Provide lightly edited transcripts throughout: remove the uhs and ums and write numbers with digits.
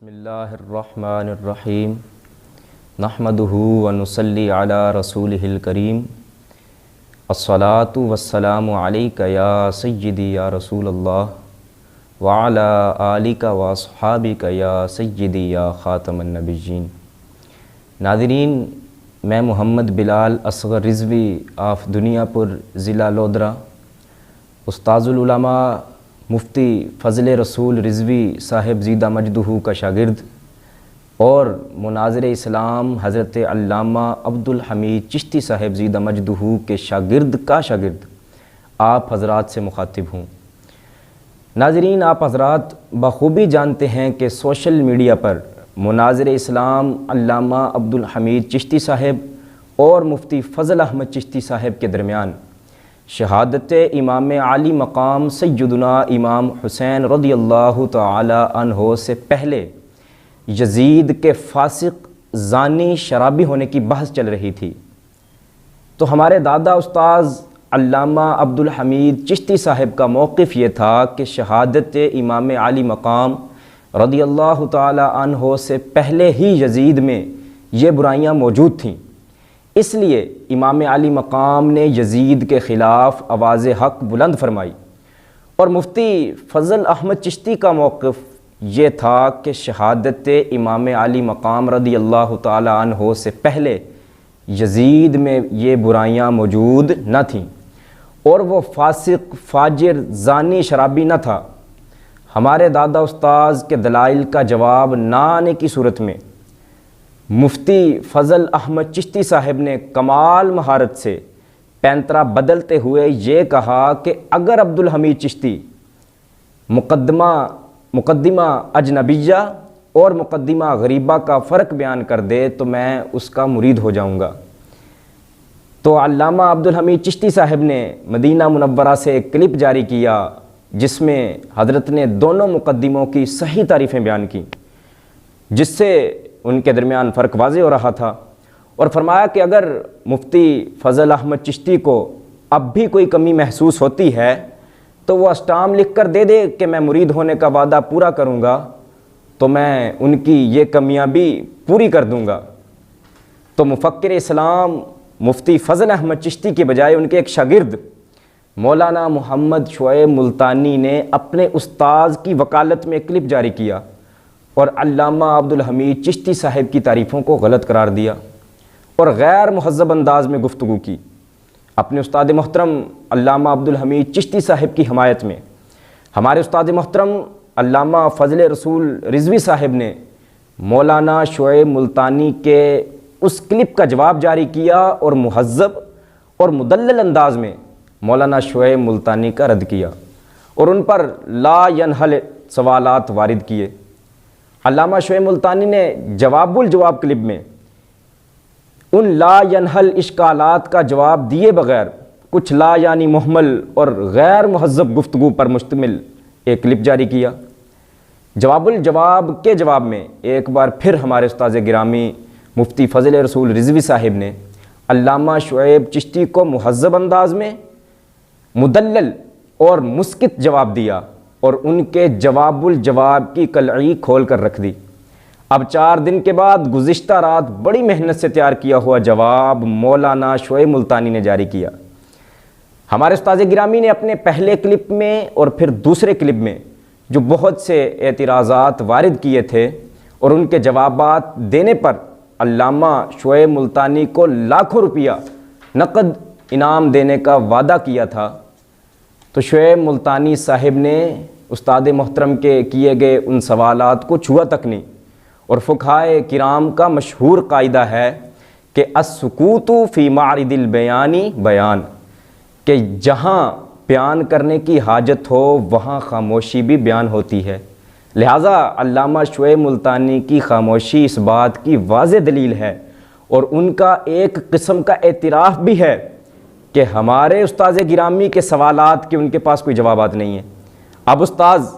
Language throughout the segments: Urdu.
بسم اللہ الرحمن الرحیم نحمدہ ونصلی علی رسولہ الکریم الصلاۃ والسلام علیک یا سیدی یا رسول اللہ وعلی آلک واصحابک یا سیدی یا خاتم النبیین۔ ناظرین، میں محمد بلال اصغر رضوی آف دنیا پور ضلع لودھرا، استاذ العلماء مفتی فضل رسول رضوی صاحب زیدہ مجدہ کا شاگرد اور مناظر اسلام حضرت علامہ عبدالحمید چشتی صاحب زیدہ مجدہ کے شاگرد آپ حضرات سے مخاطب ہوں۔ ناظرین، آپ حضرات بخوبی جانتے ہیں کہ سوشل میڈیا پر مناظر اسلام علامہ عبدالحمید چشتی صاحب اور مفتی فضل احمد چشتی صاحب کے درمیان شہادت امام عالی مقام سیدنا امام حسین رضی اللہ تعالی عنہ سے پہلے یزید کے فاسق زانی شرابی ہونے کی بحث چل رہی تھی، تو ہمارے دادا استاذ علامہ عبدالحمید چشتی صاحب کا موقف یہ تھا کہ شہادت امام عالی مقام رضی اللہ تعالی عنہ سے پہلے ہی یزید میں یہ برائیاں موجود تھیں، اس لیے امام عالی مقام نے یزید کے خلاف آواز حق بلند فرمائی، اور مفتی فضل احمد چشتی کا موقف یہ تھا کہ شہادت امام عالی مقام رضی اللہ تعالی عنہ سے پہلے یزید میں یہ برائیاں موجود نہ تھیں اور وہ فاسق فاجر زانی شرابی نہ تھا۔ ہمارے دادا استاذ کے دلائل کا جواب نہ آنے کی صورت میں مفتی فضل احمد چشتی صاحب نے کمال مہارت سے پینترا بدلتے ہوئے یہ کہا کہ اگر عبدالحمید چشتی مقدمہ اجنبیہ اور مقدمہ غریبہ کا فرق بیان کر دے تو میں اس کا مرید ہو جاؤں گا۔ تو علامہ عبدالحمید چشتی صاحب نے مدینہ منورہ سے ایک کلپ جاری کیا جس میں حضرت نے دونوں مقدموں کی صحیح تعریفیں بیان کی، جس سے ان کے درمیان فرق واضح ہو رہا تھا، اور فرمایا کہ اگر مفتی فضل احمد چشتی کو اب بھی کوئی کمی محسوس ہوتی ہے تو وہ اسٹام لکھ کر دے دے کہ میں مرید ہونے کا وعدہ پورا کروں گا، تو میں ان کی یہ کمیاں بھی پوری کر دوں گا۔ تو مفکر اسلام مفتی فضل احمد چشتی کے بجائے ان کے ایک شاگرد مولانا محمد شعیب ملتانی نے اپنے استاذ کی وکالت میں کلپ جاری کیا اور علامہ عبدالحمید چشتی صاحب کی تعریفوں کو غلط قرار دیا اور غیر مہذب انداز میں گفتگو کی۔ اپنے استاد محترم علامہ عبدالحمید چشتی صاحب کی حمایت میں ہمارے استاد محترم علامہ فضل رسول رضوی صاحب نے مولانا شعیب ملتانی کے اس کلپ کا جواب جاری کیا اور مہذب اور مدلل انداز میں مولانا شعیب ملتانی کا رد کیا اور ان پر لا ینحل سوالات وارد کیے۔ علامہ شعیب ملتانی نے جواب الجواب کلپ میں ان لا ینحل اشکالات کا جواب دیے بغیر کچھ لا یعنی محمل اور غیر مہذب گفتگو پر مشتمل ایک کلپ جاری کیا۔ جواب الجواب کے جواب میں ایک بار پھر ہمارے استاذ گرامی مفتی فضل رسول رضوی صاحب نے علامہ شعیب چشتی کو مہذب انداز میں مدلل اور مسکت جواب دیا اور ان کے جواب الجواب کی قلعی کھول کر رکھ دی۔ اب 4 دن کے بعد گزشتہ رات بڑی محنت سے تیار کیا ہوا جواب مولانا شعیب ملتانی نے جاری کیا۔ ہمارے استاذ گرامی نے اپنے پہلے کلپ میں اور پھر دوسرے کلپ میں جو بہت سے اعتراضات وارد کیے تھے اور ان کے جوابات دینے پر علامہ شعیب ملتانی کو لاکھوں روپیہ نقد انعام دینے کا وعدہ کیا تھا، تو شعیب ملتانی صاحب نے استاد محترم کے کیے گئے ان سوالات کو چھوا تک نہیں، اور فقہائے کرام کا مشہور قاعدہ ہے کہ السکوت فی معرض البیان بیان، کہ جہاں بیان کرنے کی حاجت ہو وہاں خاموشی بھی بیان ہوتی ہے۔ لہٰذا علامہ شعیب ملتانی کی خاموشی اس بات کی واضح دلیل ہے اور ان کا ایک قسم کا اعتراف بھی ہے کہ ہمارے استاذ گرامی کے سوالات کے ان کے پاس کوئی جوابات نہیں ہیں۔ اب استاذ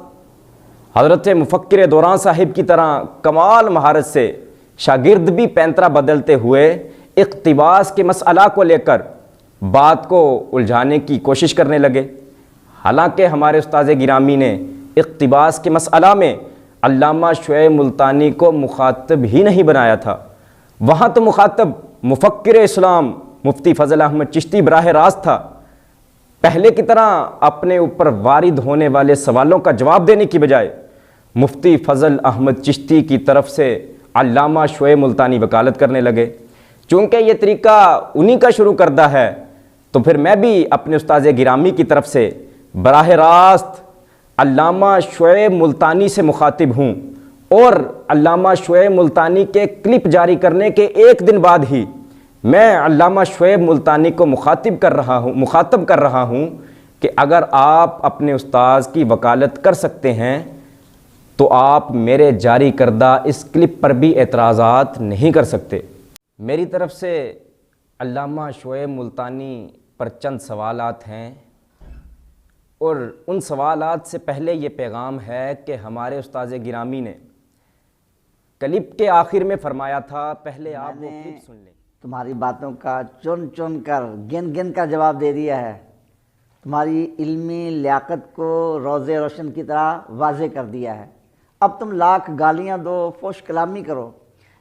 حضرت مفکر دوران صاحب کی طرح کمال مہارت سے شاگرد بھی پینترا بدلتے ہوئے اقتباس کے مسئلہ کو لے کر بات کو الجھانے کی کوشش کرنے لگے، حالانکہ ہمارے استاذ گرامی نے اقتباس کے مسئلہ میں علامہ شعیب ملتانی کو مخاطب ہی نہیں بنایا تھا، وہاں تو مخاطب مفکر اسلام مفتی فضل احمد چشتی براہ راست تھا۔ پہلے کی طرح اپنے اوپر وارد ہونے والے سوالوں کا جواب دینے کی بجائے مفتی فضل احمد چشتی کی طرف سے علامہ شعیب ملتانی وکالت کرنے لگے۔ چونکہ یہ طریقہ انہی کا شروع کردہ ہے، تو پھر میں بھی اپنے استاذ گرامی کی طرف سے براہ راست علامہ شعیب ملتانی سے مخاطب ہوں، اور علامہ شعیب ملتانی کے کلپ جاری کرنے کے ایک دن بعد ہی میں علامہ شعیب ملتانی کو مخاطب کر رہا ہوں کہ اگر آپ اپنے استاذ کی وکالت کر سکتے ہیں تو آپ میرے جاری کردہ اس کلپ پر بھی اعتراضات نہیں کر سکتے۔ میری طرف سے علامہ شعیب ملتانی پر چند سوالات ہیں، اور ان سوالات سے پہلے یہ پیغام ہے کہ ہمارے استاذ گرامی نے کلپ کے آخر میں فرمایا تھا، پہلے آپ وہ کلپ سن لیں۔ تمہاری باتوں کا چن چن کر گن گن کر جواب دے دیا ہے، تمہاری علمی لیاقت کو روز روشن کی طرح واضح کر دیا ہے۔ اب تم لاکھ گالیاں دو، فحش کلامی کرو،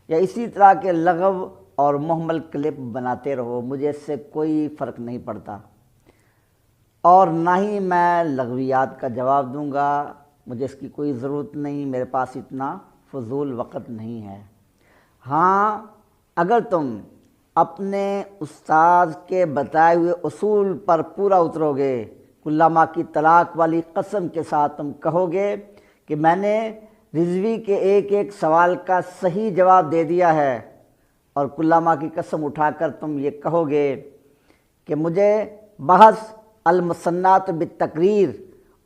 یا اسی طرح کے لغو اور محمل کلپ بناتے رہو، مجھے اس سے کوئی فرق نہیں پڑتا، اور نہ ہی میں لغویات کا جواب دوں گا، مجھے اس کی کوئی ضرورت نہیں، میرے پاس اتنا فضول وقت نہیں ہے۔ ہاں، اگر تم اپنے استاذ کے بتائے ہوئے اصول پر پورا اترو گے، علامہ کی طلاق والی قسم کے ساتھ تم کہو گے کہ میں نے رضوی کے ایک ایک سوال کا صحیح جواب دے دیا ہے، اور علامہ کی قسم اٹھا کر تم یہ کہو گے کہ مجھے بحث المسنات بالتقریر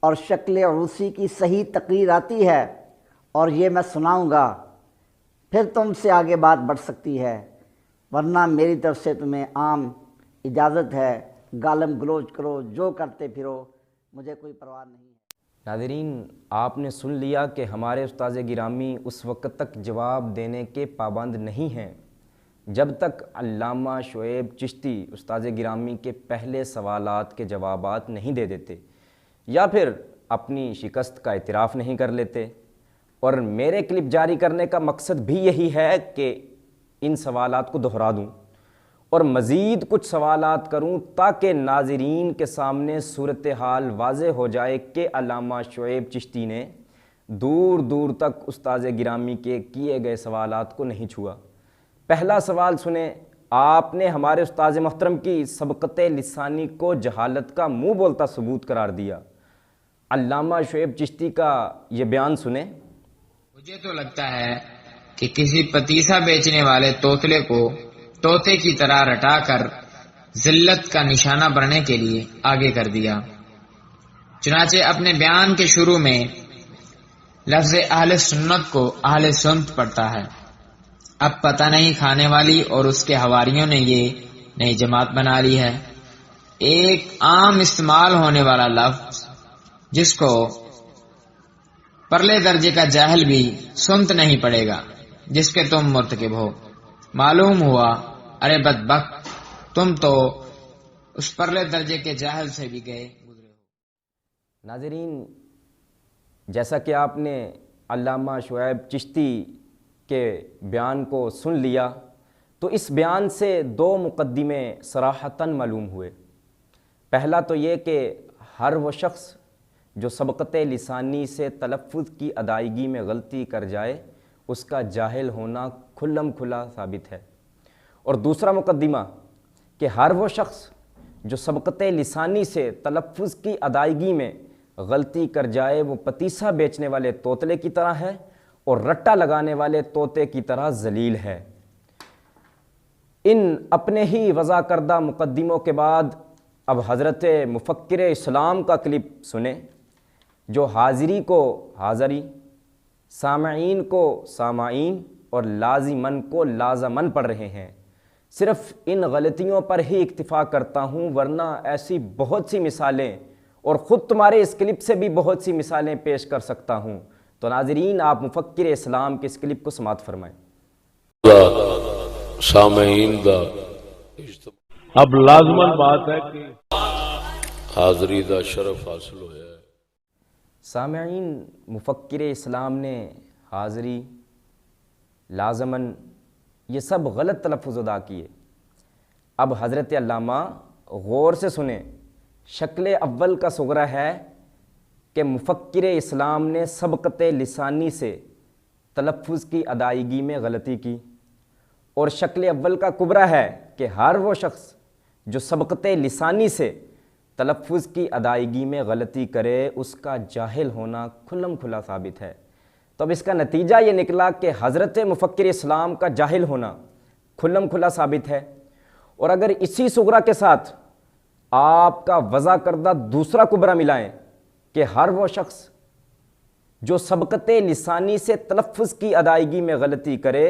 اور شکل عروسی کی صحیح تقریر آتی ہے اور یہ میں سناؤں گا، پھر تم سے آگے بات بڑھ سکتی ہے، ورنہ میری طرف سے تمہیں عام اجازت ہے، گالم گلوچ کرو، جو کرتے پھرو، مجھے کوئی پرواہ نہیں ہے۔ ناظرین، آپ نے سن لیا کہ ہمارے استاذ گرامی اس وقت تک جواب دینے کے پابند نہیں ہیں جب تک علامہ شعیب چشتی استاذ گرامی کے پہلے سوالات کے جوابات نہیں دے دیتے، یا پھر اپنی شکست کا اعتراف نہیں کر لیتے۔ اور میرے کلپ جاری کرنے کا مقصد بھی یہی ہے کہ ان سوالات کو دہرا دوں اور مزید کچھ سوالات کروں، تاکہ ناظرین کے سامنے صورتحال واضح ہو جائے کہ علامہ شعیب چشتی نے دور دور تک استاذ گرامی کے کیے گئے سوالات کو نہیں چھوا۔ پہلا سوال سنیں۔ آپ نے ہمارے استاذ محترم کی سبقت لسانی کو جہالت کا منہ بولتا ثبوت قرار دیا۔ علامہ شعیب چشتی کا یہ بیان سنیں۔ مجھے تو لگتا ہے کہ کسی پتیسا بیچنے والے توتلے کو طوطے کی طرح رٹا کر ذلت کا نشانہ بننے کے لیے آگے کر دیا۔ چنانچہ اپنے بیان کے شروع میں لفظ اہل سنت کو اہل سنت پڑھتا ہے۔ اب پتہ نہیں کھانے والی اور اس کے حواریوں نے یہ نئی جماعت بنا لی ہے، ایک عام استعمال ہونے والا لفظ جس کو پرلے درجے کا جاہل بھی سنت نہیں پڑے گا، جس کے تم مرتکب ہو۔ معلوم ہوا ارے بدبخت، تم تو اس پرلے درجے کے جاہل سے بھی گزرے ہو۔ ناظرین، جیسا کہ آپ نے علامہ شعیب چشتی کے بیان کو سن لیا، تو اس بیان سے دو مقدمے صراحتاً معلوم ہوئے۔ پہلا تو یہ کہ ہر وہ شخص جو سبقت لسانی سے تلفظ کی ادائیگی میں غلطی کر جائے، اس کا جاہل ہونا کھلم کھلا ثابت ہے۔ اور دوسرا مقدمہ کہ ہر وہ شخص جو سبقت لسانی سے تلفظ کی ادائیگی میں غلطی کر جائے، وہ پتیسا بیچنے والے توتلے کی طرح ہے اور رٹا لگانے والے طوطے کی طرح ذلیل ہے۔ ان اپنے ہی وضع کردہ مقدموں کے بعد اب حضرت مفکر اسلام کا کلپ سنیں، جو حاضری کو حاضری، سامعین کو سامعین اور لازمن کو لازمن پڑھ رہے ہیں۔ صرف ان غلطیوں پر ہی اکتفا کرتا ہوں، ورنہ ایسی بہت سی مثالیں اور خود تمہارے اس کلپ سے بھی بہت سی مثالیں پیش کر سکتا ہوں۔ تو ناظرین، آپ مفکر اسلام کے اس کلپ کو سماعت فرمائیں۔ سامعین دا اب لازمن بات ہے کہ حاضری دا شرف حاصل ہویا ہے۔ سامعین، مفکر اسلام نے حاضری، لازماً یہ سب غلط تلفظ ادا کیے۔ اب حضرت علامہ غور سے سنیں، شکل اول کا صغرا ہے کہ مفکر اسلام نے سبقت لسانی سے تلفظ کی ادائیگی میں غلطی کی، اور شکل اول کا کبرا ہے کہ ہر وہ شخص جو سبقت لسانی سے تلفظ کی ادائیگی میں غلطی کرے اس کا جاہل ہونا کھلم کھلا ثابت ہے۔ تو اب اس کا نتیجہ یہ نکلا کہ حضرت مفکر اسلام کا جاہل ہونا کھلم کھلا ثابت ہے، اور اگر اسی صغرا کے ساتھ آپ کا وضع کردہ دوسرا کبرا ملائیں کہ ہر وہ شخص جو سبقت لسانی سے تلفظ کی ادائیگی میں غلطی کرے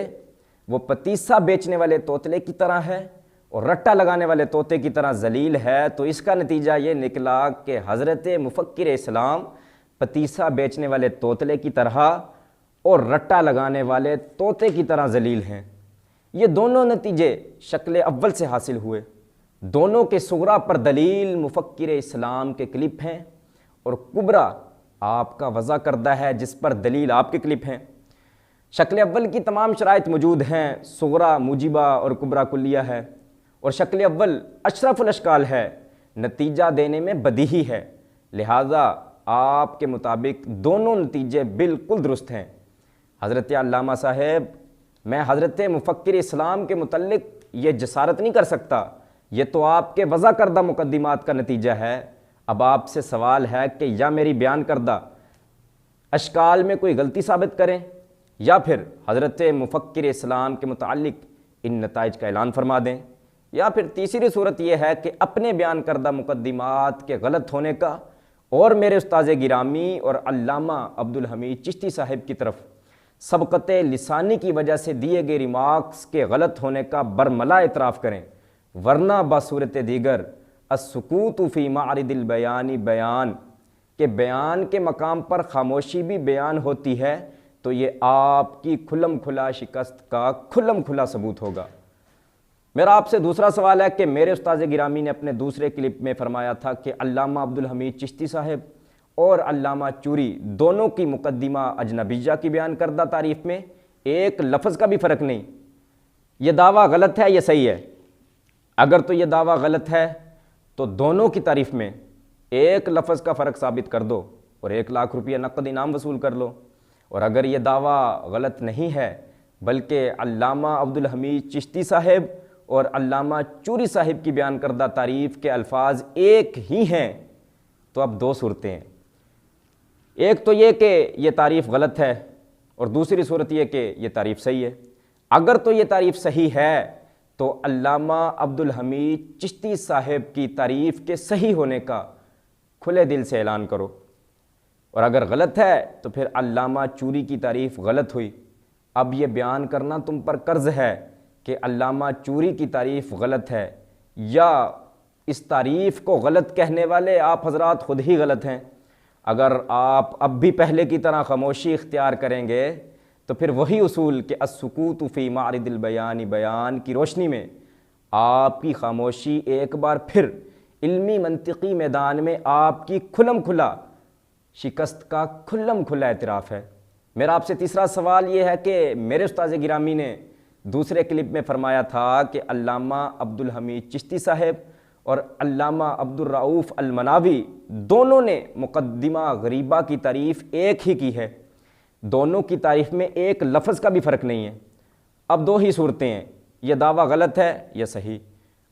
وہ پتیسا بیچنے والے توتلے کی طرح ہے اور رٹا لگانے والے طوطے کی طرح ذلیل ہے، تو اس کا نتیجہ یہ نکلا کہ حضرت مفکر اسلام پتیسا بیچنے والے توتلے کی طرح اور رٹا لگانے والے طوطے کی طرح ذلیل ہیں۔ یہ دونوں نتیجے شکل اول سے حاصل ہوئے، دونوں کے صغرا پر دلیل مفکر اسلام کے کلپ ہیں اور کبرا آپ کا وضع کردہ ہے جس پر دلیل آپ کے کلپ ہیں۔ شکل اول کی تمام شرائط موجود ہیں، صغرا موجبہ اور کبرا کلیہ ہے، اور شکل اول اشرف الاشکال ہے، نتیجہ دینے میں بدیہی ہے، لہٰذا آپ کے مطابق دونوں نتیجے بالکل درست ہیں۔ حضرت علامہ صاحب، میں حضرت مفکر اسلام کے متعلق یہ جسارت نہیں کر سکتا، یہ تو آپ کے وضع کردہ مقدمات کا نتیجہ ہے۔ اب آپ سے سوال ہے کہ یا میری بیان کردہ اشکال میں کوئی غلطی ثابت کریں یا پھر حضرت مفکر اسلام کے متعلق ان نتائج کا اعلان فرما دیں، یا پھر تیسری صورت یہ ہے کہ اپنے بیان کردہ مقدمات کے غلط ہونے کا اور میرے استاذ گرامی اور علامہ عبدالحمید چشتی صاحب کی طرف سبقت لسانی کی وجہ سے دیے گئے ریمارکس کے غلط ہونے کا برملا اعتراف کریں، ورنہ بصورت دیگر السکوت فی معرض البیان بیان، کہ بیان کے مقام پر خاموشی بھی بیان ہوتی ہے، تو یہ آپ کی کھلم کھلا شکست کا کھلم کھلا ثبوت ہوگا۔ میرا آپ سے دوسرا سوال ہے کہ میرے استاذ گرامی نے اپنے دوسرے کلپ میں فرمایا تھا کہ علامہ عبدالحمید چشتی صاحب اور علامہ چوری دونوں کی مقدمہ اجنبیہ کی بیان کردہ تعریف میں ایک لفظ کا بھی فرق نہیں۔ یہ دعویٰ غلط ہے، یہ صحیح ہے؟ اگر تو یہ دعویٰ غلط ہے تو دونوں کی تعریف میں ایک لفظ کا فرق ثابت کر دو اور 1 لاکھ روپیہ نقد انعام وصول کر لو، اور اگر یہ دعویٰ غلط نہیں ہے بلکہ علامہ عبدالحمید چشتی صاحب اور علامہ چوری صاحب کی بیان کردہ تعریف کے الفاظ ایک ہی ہیں، تو اب 2 صورتیں ہیں، ایک تو یہ کہ یہ تعریف غلط ہے اور دوسری صورت یہ کہ یہ تعریف صحیح ہے۔ اگر تو یہ تعریف صحیح ہے تو علامہ عبدالحمید چشتی صاحب کی تعریف کے صحیح ہونے کا کھلے دل سے اعلان کرو، اور اگر غلط ہے تو پھر علامہ چوری کی تعریف غلط ہوئی۔ اب یہ بیان کرنا تم پر قرض ہے کہ علامہ چوری کی تعریف غلط ہے، یا اس تعریف کو غلط کہنے والے آپ حضرات خود ہی غلط ہیں۔ اگر آپ اب بھی پہلے کی طرح خاموشی اختیار کریں گے تو پھر وہی اصول کہ السکوت فی معرض البیان بیان کی روشنی میں آپ کی خاموشی ایک بار پھر علمی منطقی میدان میں آپ کی کھلم کھلا شکست کا کھلم کھلا اعتراف ہے۔ میرا آپ سے تیسرا سوال یہ ہے کہ میرے استاذ گرامی نے دوسرے کلپ میں فرمایا تھا کہ علامہ عبدالحمید چشتی صاحب اور علامہ عبدالرؤف المناوی دونوں نے مقدمہ غریبہ کی تعریف ایک ہی کی ہے، دونوں کی تعریف میں ایک لفظ کا بھی فرق نہیں ہے۔ اب 2 ہی صورتیں ہیں، یہ دعویٰ غلط ہے یا صحیح۔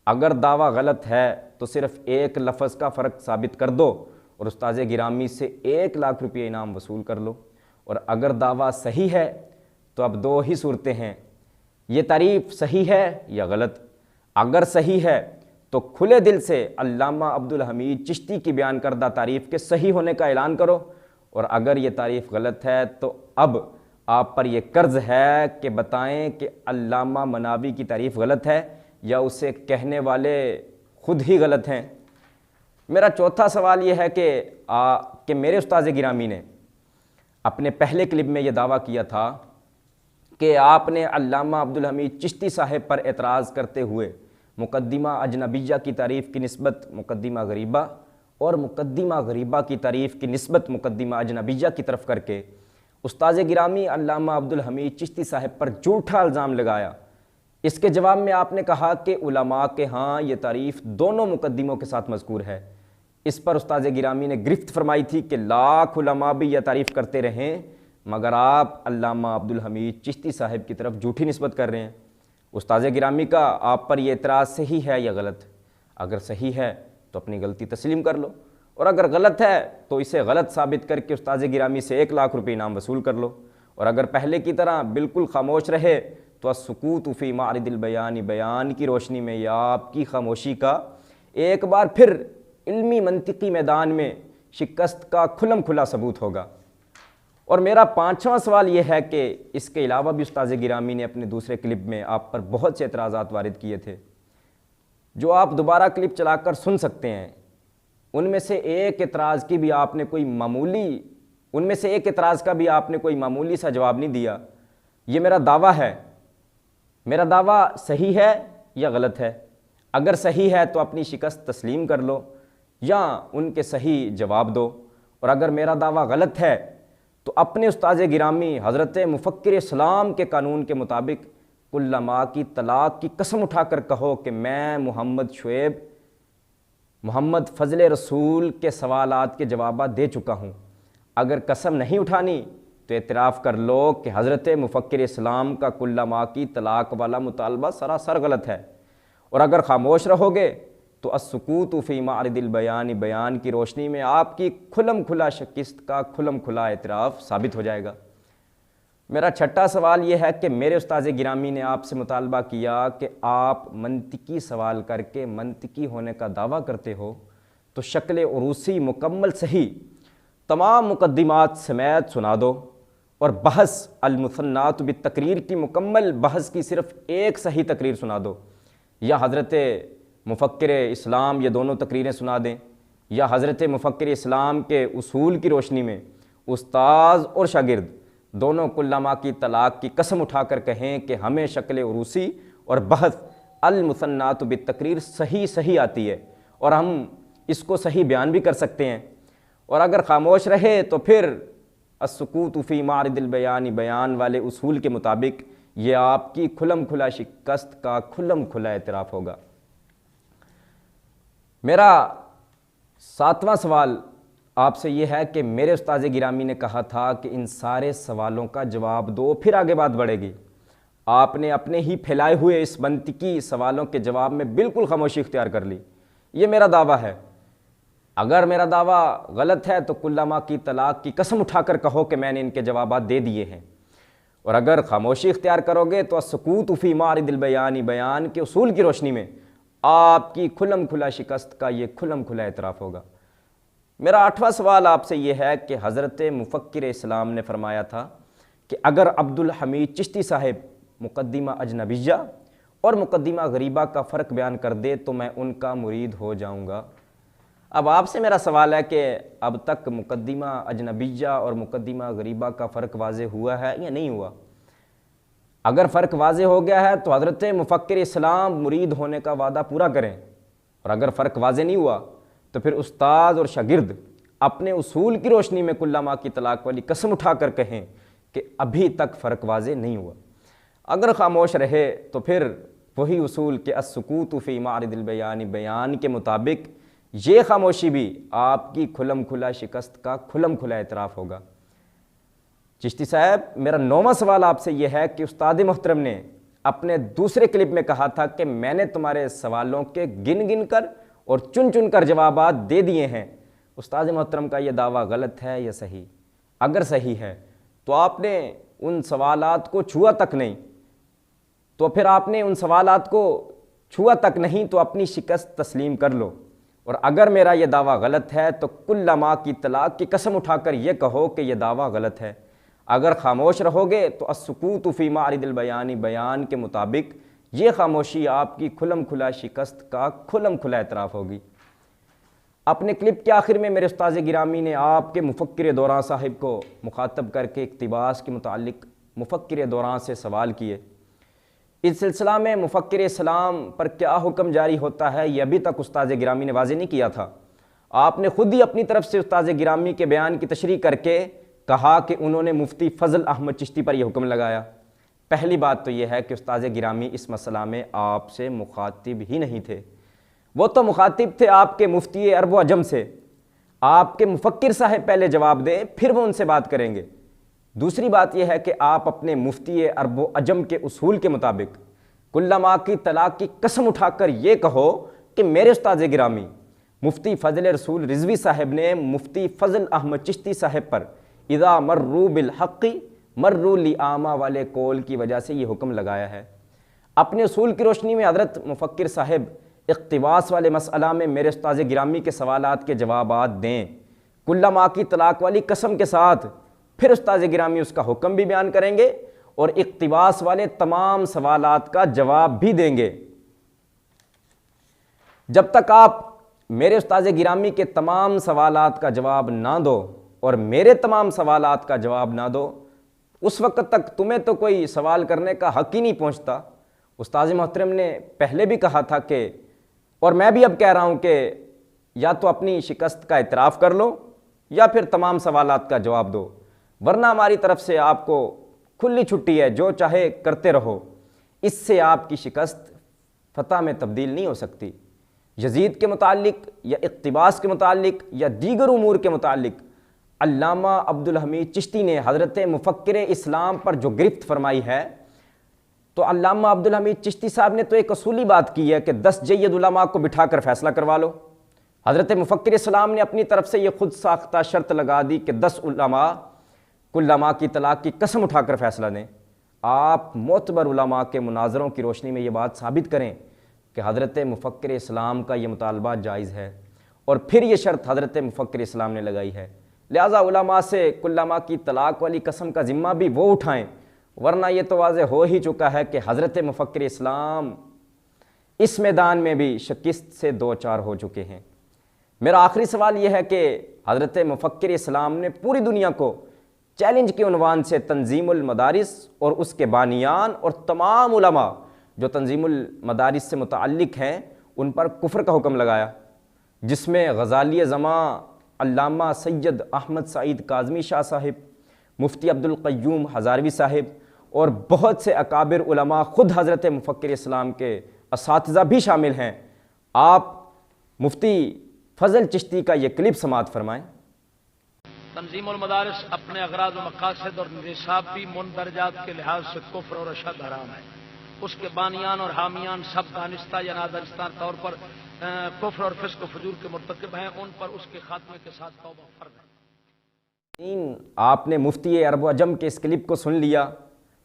اگر دعویٰ غلط ہے تو صرف ایک لفظ کا فرق ثابت کر دو اور استاذ گرامی سے 1 لاکھ روپیہ انعام وصول کر لو، اور اگر دعویٰ صحیح ہے تو اب 2 ہی صورتیں ہیں، یہ تعریف صحیح ہے یا غلط۔ اگر صحیح ہے تو کھلے دل سے علامہ عبدالحمید چشتی کی بیان کردہ تعریف کے صحیح ہونے کا اعلان کرو، اور اگر یہ تعریف غلط ہے تو اب آپ پر یہ قرض ہے کہ بتائیں کہ علامہ مناوی کی تعریف غلط ہے یا اسے کہنے والے خود ہی غلط ہیں۔ میرا چوتھا سوال یہ ہے کہ میرے استاذ گرامی نے اپنے پہلے کلپ میں یہ دعویٰ کیا تھا کہ آپ نے علامہ عبدالحمید چشتی صاحب پر اعتراض کرتے ہوئے مقدمہ اجنبیہ کی تعریف کی نسبت مقدمہ غریبہ اور مقدمہ غریبہ کی تعریف کی نسبت مقدمہ اجنبیہ کی طرف کر کے استاذ گرامی علامہ عبدالحمید چشتی صاحب پر جھوٹا الزام لگایا۔ اس کے جواب میں آپ نے کہا کہ علماء کے ہاں یہ تعریف دونوں مقدموں کے ساتھ مذکور ہے۔ اس پر استاذ گرامی نے گرفت فرمائی تھی کہ لاکھ علماء بھی یہ تعریف کرتے رہیں مگر آپ علامہ عبدالحمید چشتی صاحب کی طرف جھوٹی نسبت کر رہے ہیں۔ استاذ گرامی کا آپ پر یہ اعتراض صحیح ہے یا غلط؟ اگر صحیح ہے تو اپنی غلطی تسلیم کر لو، اور اگر غلط ہے تو اسے غلط ثابت کر کے استاذ گرامی سے 1 لاکھ روپے انعام وصول کر لو، اور اگر پہلے کی طرح بالکل خاموش رہے تو السکوت فی معرض البیان، بیان کی روشنی میں یا آپ کی خاموشی کا ایک بار پھر علمی منطقی میدان میں شکست کا کھلم کھلا ثبوت ہوگا۔ اور میرا 5واں سوال یہ ہے کہ اس کے علاوہ بھی استاذ گرامی نے اپنے دوسرے کلپ میں آپ پر بہت سے اعتراضات وارد کیے تھے جو آپ دوبارہ کلپ چلا کر سن سکتے ہیں۔ ان میں سے ایک اعتراض کا بھی آپ نے کوئی معمولی سا جواب نہیں دیا۔ یہ میرا دعویٰ ہے، میرا دعویٰ صحیح ہے یا غلط ہے؟ اگر صحیح ہے تو اپنی شکست تسلیم کر لو یا ان کے صحیح جواب دو، اور اگر میرا دعویٰ غلط ہے تو اپنے استاذ گرامی حضرت مفکر اسلام کے قانون کے مطابق کل ماء کی طلاق کی قسم اٹھا کر کہو کہ میں محمد شعیب محمد فضل رسول کے سوالات کے جوابات دے چکا ہوں۔ اگر قسم نہیں اٹھانی تو اعتراف کر لو کہ حضرت مفکر اسلام کا کل ماء کی طلاق والا مطالبہ سراسر غلط ہے، اور اگر خاموش رہو گے تو السکوت فی معرض البیان، بیان کی روشنی میں آپ کی کھلم کھلا شکست کا کھلم کھلا اعتراف ثابت ہو جائے گا۔ میرا 6واں سوال یہ ہے کہ میرے استاذ گرامی نے آپ سے مطالبہ کیا کہ آپ منطقی سوال کر کے منطقی ہونے کا دعویٰ کرتے ہو تو شکل عروسی مکمل صحیح تمام مقدمات سمیت سنا دو، اور بحث المثنات بالتقریر کی مکمل بحث کی صرف ایک صحیح تقریر سنا دو، یا حضرت مفکر اسلام یہ دونوں تقریریں سنا دیں، یا حضرت مفکر اسلام کے اصول کی روشنی میں استاذ اور شاگرد دونوں کل ماء کی طلاق کی قسم اٹھا کر کہیں کہ ہمیں شکل عروسی اور بحث المثنات بالتقریر صحیح آتی ہے اور ہم اس کو صحیح بیان بھی کر سکتے ہیں، اور اگر خاموش رہے تو پھر السکوت فی معرض البیان، بیان والے اصول کے مطابق یہ آپ کی کھلم کھلا شکست کا کھلم کھلا اعتراف ہوگا۔ میرا 7واں سوال آپ سے یہ ہے کہ میرے استاذ گرامی نے کہا تھا کہ ان سارے سوالوں کا جواب دو پھر آگے بات بڑھے گی۔ آپ نے اپنے ہی پھیلائے ہوئے اس منطقی سوالوں کے جواب میں بالکل خاموشی اختیار کر لی۔ یہ میرا دعویٰ ہے، اگر میرا دعویٰ غلط ہے تو کل ماء کی طلاق کی قسم اٹھا کر کہو کہ میں نے ان کے جوابات دے دیے ہیں، اور اگر خاموشی اختیار کرو گے تو السکوت فی معرض البیان، بیان کے اصول کی روشنی میں آپ کی کھلم کھلا شکست کا یہ کھلم کھلا اعتراف ہوگا۔ میرا 8واں سوال آپ سے یہ ہے کہ حضرت مفکر اسلام نے فرمایا تھا کہ اگر عبدالحمید چشتی صاحب مقدمہ اجنبیہ اور مقدمہ غریبہ کا فرق بیان کر دے تو میں ان کا مرید ہو جاؤں گا۔ اب آپ سے میرا سوال ہے کہ اب تک مقدمہ اجنبیہ اور مقدمہ غریبہ کا فرق واضح ہوا ہے یا نہیں ہوا؟ اگر فرق واضح ہو گیا ہے تو حضرت مفکر اسلام مرید ہونے کا وعدہ پورا کریں، اور اگر فرق واضح نہیں ہوا تو پھر استاد اور شاگرد اپنے اصول کی روشنی میں کل ماء کی طلاق والی قسم اٹھا کر کہیں کہ ابھی تک فرق واضح نہیں ہوا۔ اگر خاموش رہے تو پھر وہی اصول کہ السکوت فی معرض البیان، بیان کے مطابق یہ خاموشی بھی آپ کی کھلم کھلا شکست کا کھلم کھلا اعتراف ہوگا۔ چشتی صاحب، میرا 9واں سوال آپ سے یہ ہے کہ استاد محترم نے اپنے دوسرے کلپ میں کہا تھا کہ میں نے تمہارے سوالوں کے گن گن کر اور چن چن کر جوابات دے دیے ہیں۔ استاد محترم کا یہ دعویٰ غلط ہے یا صحیح؟ اگر صحیح ہے تو آپ نے ان سوالات کو چھوا تک نہیں، تو پھر آپ نے ان سوالات کو چھوا تک نہیں تو اپنی شکست تسلیم کر لو، اور اگر میرا یہ دعویٰ غلط ہے تو کل ماء کی طلاق کی قسم اٹھا کر یہ کہو کہ یہ دعویٰ غلط ہے۔ اگر خاموش رہو گے تو السکوت فی معرض البیان، بیان کے مطابق یہ خاموشی آپ کی کھلم کھلا شکست کا کھلم کھلا اعتراف ہوگی۔ اپنے کلپ کے آخر میں میرے استاذ گرامی نے آپ کے مفکر دوراں صاحب کو مخاطب کر کے اقتباس کے متعلق مفکر دوراں سے سوال کیے۔ اس سلسلہ میں مفکر اسلام پر کیا حکم جاری ہوتا ہے یہ ابھی تک استاذ گرامی نے واضح نہیں کیا تھا۔ آپ نے خود ہی اپنی طرف سے استاذ گرامی کے بیان کی تشریح کر کے کہا کہ انہوں نے مفتی فضل احمد چشتی پر یہ حکم لگایا۔ پہلی بات تو یہ ہے کہ استاذ گرامی اس مسئلہ میں آپ سے مخاطب ہی نہیں تھے، وہ تو مخاطب تھے آپ کے مفتی عرب و عجم سے۔ آپ کے مفکر صاحب پہلے جواب دیں، پھر وہ ان سے بات کریں گے۔ دوسری بات یہ ہے کہ آپ اپنے مفتی عرب و عجم کے اصول کے مطابق کل ماء کی طلاق کی قسم اٹھا کر یہ کہو کہ میرے استاذ گرامی مفتی فضل رسول رضوی صاحب نے مفتی فضل احمد چشتی صاحب پر اذا مروا بالحق مروا لعامہ والے قول کی وجہ سے یہ حکم لگایا ہے۔ اپنے اصول کی روشنی میں حضرت مفکر صاحب اقتباس والے مسئلہ میں میرے استاذ گرامی کے سوالات کے جوابات دیں، کل ماء کی طلاق والی قسم کے ساتھ، پھر استاذ گرامی اس کا حکم بھی بیان کریں گے اور اقتباس والے تمام سوالات کا جواب بھی دیں گے۔ جب تک آپ میرے استاذ گرامی کے تمام سوالات کا جواب نہ دو اور میرے تمام سوالات کا جواب نہ دو، اس وقت تک تمہیں تو کوئی سوال کرنے کا حق ہی نہیں پہنچتا۔ استاذ محترم نے پہلے بھی کہا تھا کہ، اور میں بھی اب کہہ رہا ہوں کہ یا تو اپنی شکست کا اعتراف کر لو یا پھر تمام سوالات کا جواب دو، ورنہ ہماری طرف سے آپ کو کھلی چھٹی ہے، جو چاہے کرتے رہو۔ اس سے آپ کی شکست فتح میں تبدیل نہیں ہو سکتی۔ یزید کے متعلق یا اقتباس کے متعلق یا دیگر امور کے متعلق علامہ عبدالحمید چشتی نے حضرت مفکر اسلام پر جو گرفت فرمائی ہے، تو علامہ عبدالحمید چشتی صاحب نے تو ایک اصولی بات کی ہے کہ 10 جید علماء کو بٹھا کر فیصلہ کروا لو۔ حضرت مفکر اسلام نے اپنی طرف سے یہ خود ساختہ شرط لگا دی کہ 10 علماء کل ماء کی طلاق کی قسم اٹھا کر فیصلہ دیں۔ آپ معتبر علماء کے مناظروں کی روشنی میں یہ بات ثابت کریں کہ حضرت مفکر اسلام کا یہ مطالبہ جائز ہے، اور پھر یہ شرط حضرت مفکر اسلام نے لگائی ہے۔ لہٰذا علماء سے کل ماء کی طلاق والی قسم کا ذمہ بھی وہ اٹھائیں، ورنہ یہ تو واضح ہو ہی چکا ہے کہ حضرت مفکر اسلام اس میدان میں بھی شکست سے دوچار ہو چکے ہیں۔ میرا آخری سوال یہ ہے کہ حضرت مفکر اسلام نے پوری دنیا کو چیلنج کے عنوان سے تنظیم المدارس اور اس کے بانیان اور تمام علماء جو تنظیم المدارس سے متعلق ہیں ان پر کفر کا حکم لگایا، جس میں غزالی زماں علامہ سید احمد سعید کاظمی شاہ صاحب، مفتی عبدالقیوم ہزاروی صاحب اور بہت سے اکابر علماء، خود حضرت مفکر اسلام کے اساتذہ بھی شامل ہیں۔ آپ مفتی فضل چشتی کا یہ کلپ سماعت فرمائیں۔ تنظیم المدارس اپنے اغراض و مقاصد اور نصابی مندرجات کے لحاظ سے کفر اور اشد حرام ہے۔ اس کے بانیان اور حامیان سب دانستہ یا نادانستہ طور پر کفر اور فسق و فجور کے مرتکب ہیں، ان پر اس کے خاتمے کے ساتھ توبہ فرض ہے۔ آپ نے مفتی عرب و عجم کے اس کلپ کو سن لیا،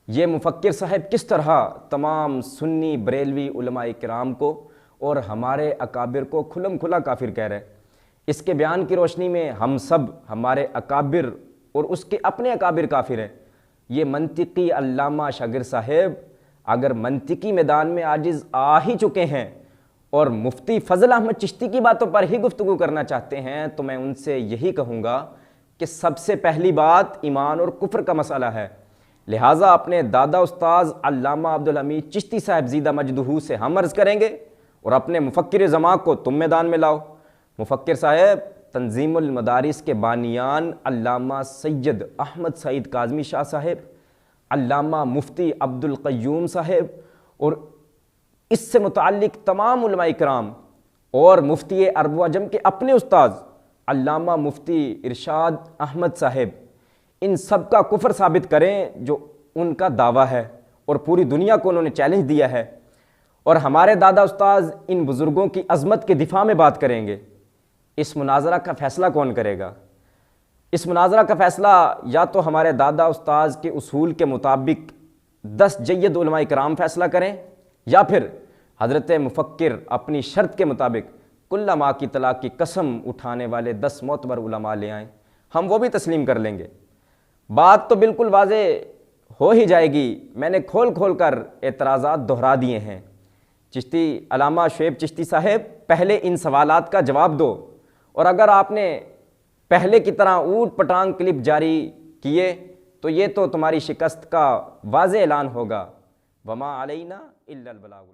یہ مفکر صاحب کس طرح تمام سنی بریلوی علماء کرام کو اور ہمارے اکابر کو کھلم کھلا کافر کہہ رہے ہیں۔ اس کے بیان کی روشنی میں ہم سب، ہمارے اکابر اور اس کے اپنے اکابر کافر ہیں۔ یہ منطقی علامہ شاگر صاحب اگر منطقی میدان میں عاجز آ ہی چکے ہیں اور مفتی فضل احمد چشتی کی باتوں پر ہی گفتگو کرنا چاہتے ہیں، تو میں ان سے یہی کہوں گا کہ سب سے پہلی بات ایمان اور کفر کا مسئلہ ہے۔ لہٰذا اپنے دادا استاذ علامہ عبدالحمید چشتی صاحب زیدہ مجدہ سے ہم عرض کریں گے اور اپنے مفکر زماں کو تم میدان میں لاؤ۔ مفکر صاحب، تنظیم المدارس کے بانیان علامہ سید احمد سعید کاظمی شاہ صاحب، علامہ مفتی عبدالقیوم صاحب اور اس سے متعلق تمام علماء کرام اور مفتی عرب و عجم کے اپنے استاذ علامہ مفتی ارشاد احمد صاحب، ان سب کا کفر ثابت کریں جو ان کا دعویٰ ہے اور پوری دنیا کو انہوں نے چیلنج دیا ہے، اور ہمارے دادا استاذ ان بزرگوں کی عظمت کے دفاع میں بات کریں گے۔ اس مناظرہ کا فیصلہ کون کرے گا؟ اس مناظرہ کا فیصلہ یا تو ہمارے دادا استاذ کے اصول کے مطابق 10 جید علماء کرام فیصلہ کریں، یا پھر حضرت مفکر اپنی شرط کے مطابق کل ماء کی طلاق کی قسم اٹھانے والے 10 معتبر علماء لے آئیں، ہم وہ بھی تسلیم کر لیں گے۔ بات تو بالکل واضح ہو ہی جائے گی۔ میں نے کھول کھول کر اعتراضات دہرا دیے ہیں۔ چشتی علامہ شعیب چشتی صاحب، پہلے ان سوالات کا جواب دو، اور اگر آپ نے پہلے کی طرح اوٹ پٹانگ کلپ جاری کیے تو یہ تو تمہاری شکست کا واضح اعلان ہوگا۔ وما علینا الا البلاغ۔